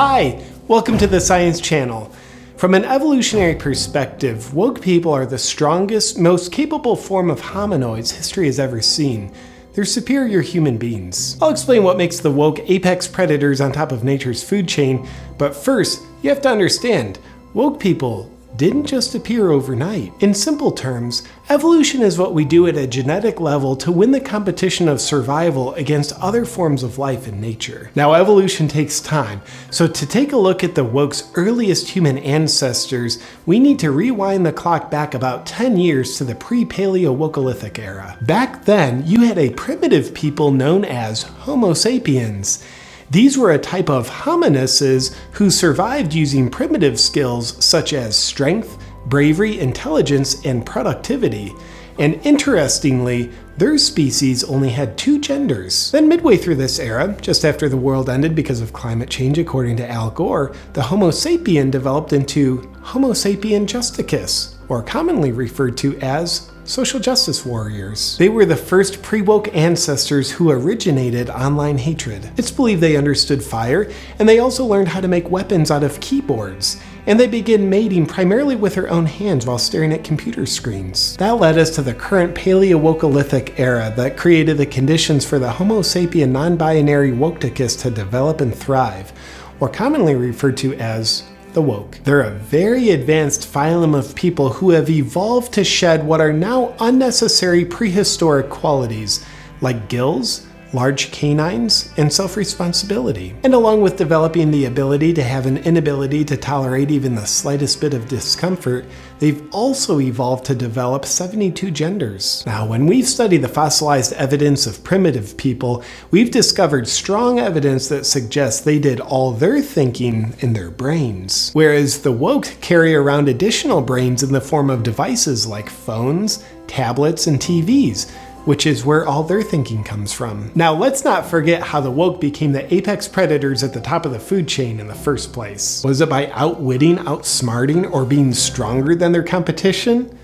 Hi, welcome to the Science Channel. From an evolutionary perspective, woke people are the strongest, most capable form of hominoids history has ever seen. They're superior human beings. I'll explain what makes the woke apex predators on top of nature's food chain, but first, you have to understand, woke people didn't just appear overnight. In simple terms, evolution is what we do at a genetic level to win the competition of survival against other forms of life in nature. Now, evolution takes time, so to take a look at the woke's earliest human ancestors, we need to rewind the clock back about 10 years to the pre-Paleowokolithic era. Back then, you had a primitive people known as Homo sapiens. These were a type of hominids who survived using primitive skills such as strength, bravery, intelligence, and productivity. And interestingly, their species only had 2 genders. Then midway through this era, just after the world ended because of climate change according to Al Gore, the Homo sapien developed into Homo sapien justicus, or commonly referred to as social justice warriors. They were the first pre-woke ancestors who originated online hatred. It's believed they understood fire, and they also learned how to make weapons out of keyboards. And they began mating primarily with their own hands while staring at computer screens. That led us to the current Paleowokolithic era that created the conditions for the Homo sapien non-binary woketicus to develop and thrive, or commonly referred to as the woke. They're a very advanced phylum of people who have evolved to shed what are now unnecessary prehistoric qualities, like gills, large canines, and self-responsibility. And along with developing the ability to have an inability to tolerate even the slightest bit of discomfort, they've also evolved to develop 72 genders. Now, when we've studied the fossilized evidence of primitive people, we've discovered strong evidence that suggests they did all their thinking in their brains. Whereas the woke carry around additional brains in the form of devices like phones, tablets, and TVs, which is where all their thinking comes from. Now, let's not forget how the woke became the apex predators at the top of the food chain in the first place. Was it by outwitting, outsmarting, or being stronger than their competition?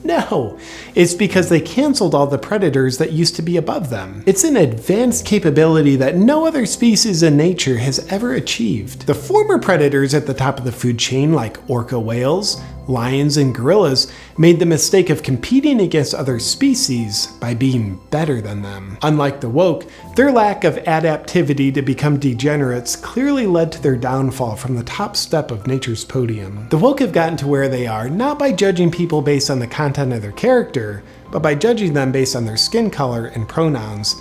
No, it's because they canceled all the predators that used to be above them. It's an advanced capability that no other species in nature has ever achieved. The former predators at the top of the food chain, like orca whales, lions, and gorillas, made the mistake of competing against other species by being better than them. Unlike the woke, their lack of adaptivity to become degenerates clearly led to their downfall from the top step of nature's podium. The woke have gotten to where they are not by judging people based on the content of their character, but by judging them based on their skin color and pronouns.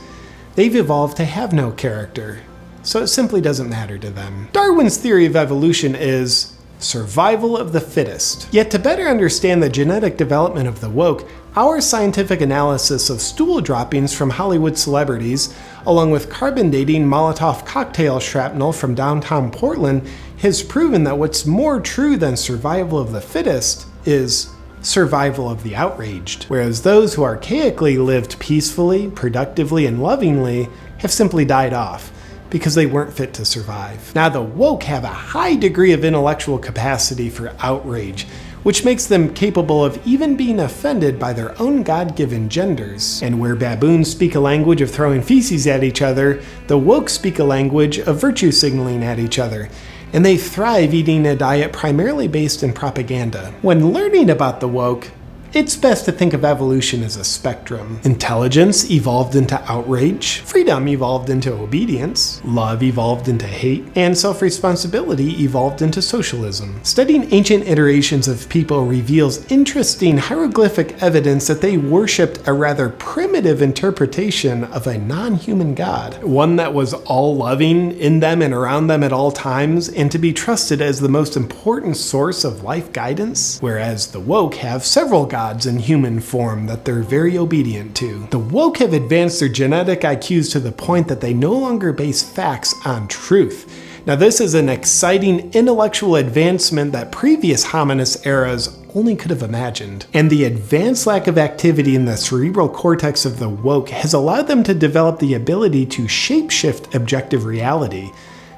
They've evolved to have no character, so it simply doesn't matter to them. Darwin's theory of evolution is survival of the fittest. Yet to better understand the genetic development of the woke, our scientific analysis of stool droppings from Hollywood celebrities, along with carbon dating Molotov cocktail shrapnel from downtown Portland, has proven that what's more true than survival of the fittest is survival of the outraged. Whereas those who archaically lived peacefully, productively, and lovingly have simply died off, because they weren't fit to survive. Now, the woke have a high degree of intellectual capacity for outrage, which makes them capable of even being offended by their own God-given genders. And where baboons speak a language of throwing feces at each other, the woke speak a language of virtue signaling at each other. And they thrive eating a diet primarily based in propaganda. When learning about the woke, it's best to think of evolution as a spectrum. Intelligence evolved into outrage, freedom evolved into obedience, love evolved into hate, and self-responsibility evolved into socialism. Studying ancient iterations of people reveals interesting hieroglyphic evidence that they worshipped a rather primitive interpretation of a non-human god, one that was all-loving, in them and around them at all times, and to be trusted as the most important source of life guidance, whereas the woke have several gods in human form that they're very obedient to. The woke have advanced their genetic IQs to the point that they no longer base facts on truth. Now, this is an exciting intellectual advancement that previous hominid eras only could have imagined. And the advanced lack of activity in the cerebral cortex of the woke has allowed them to develop the ability to shapeshift objective reality,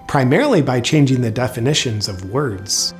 primarily by changing the definitions of words.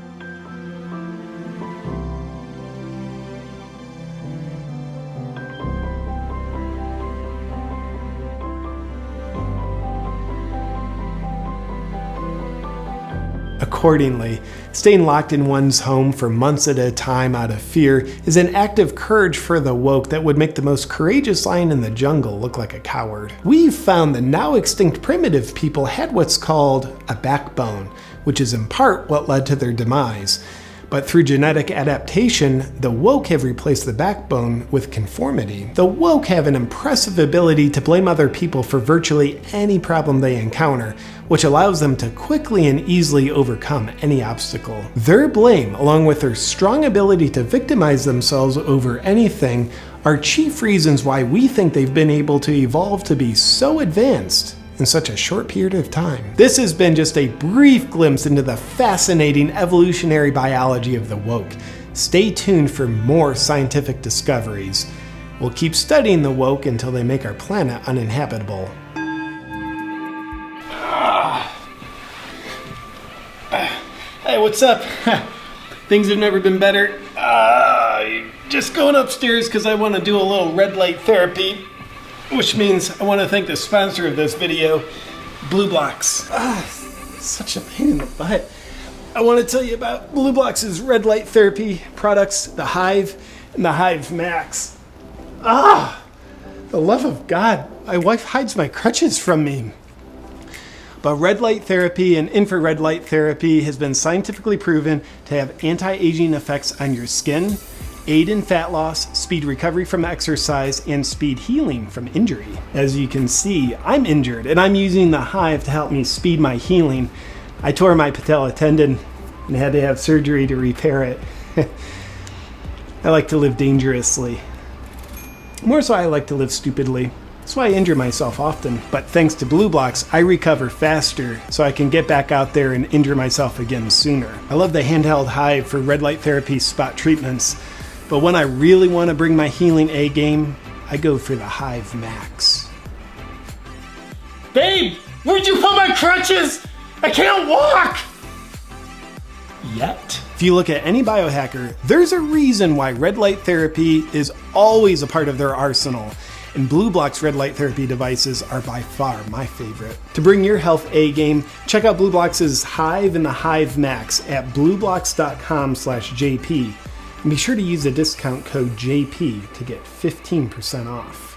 accordingly. Staying locked in one's home for months at a time out of fear is an act of courage for the woke that would make the most courageous lion in the jungle look like a coward. We've found the now extinct primitive people had what's called a backbone, which is in part what led to their demise. But through genetic adaptation, the woke have replaced the backbone with conformity. The woke have an impressive ability to blame other people for virtually any problem they encounter, which allows them to quickly and easily overcome any obstacle. Their blame, along with their strong ability to victimize themselves over anything, are chief reasons why we think they've been able to evolve to be so advanced in such a short period of time. This has been just a brief glimpse into the fascinating evolutionary biology of the woke. Stay tuned for more scientific discoveries. We'll keep studying the woke until they make our planet uninhabitable. Hey, what's up? Things have never been better. Just going upstairs because I want to do a little red light therapy. Which means I want to thank the sponsor of this video, BlueBlox. Such a pain in the butt. I want to tell you about BlueBlox's red light therapy products, the Hive and the Hive Max. The love of God. My wife hides my crutches from me. But red light therapy and infrared light therapy has been scientifically proven to have anti-aging effects on your skin, aid in fat loss, speed recovery from exercise, and speed healing from injury. As you can see, I'm injured and I'm using the Hive to help me speed my healing. I tore my patella tendon and had to have surgery to repair it. I like to live dangerously. More so, I like to live stupidly. That's why I injure myself often. But thanks to BlueBlox, I recover faster so I can get back out there and injure myself again sooner. I love the handheld Hive for red light therapy spot treatments. But when I really want to bring my healing A game, I go for the Hive Max. Babe, where'd you put my crutches? I can't walk! Yet. If you look at any biohacker, there's a reason why red light therapy is always a part of their arsenal. And BlueBlox red light therapy devices are by far my favorite. To bring your health A game, check out BlueBlox's Hive and the Hive Max at blueblox.com/JP. And be sure to use the discount code JP to get 15% off.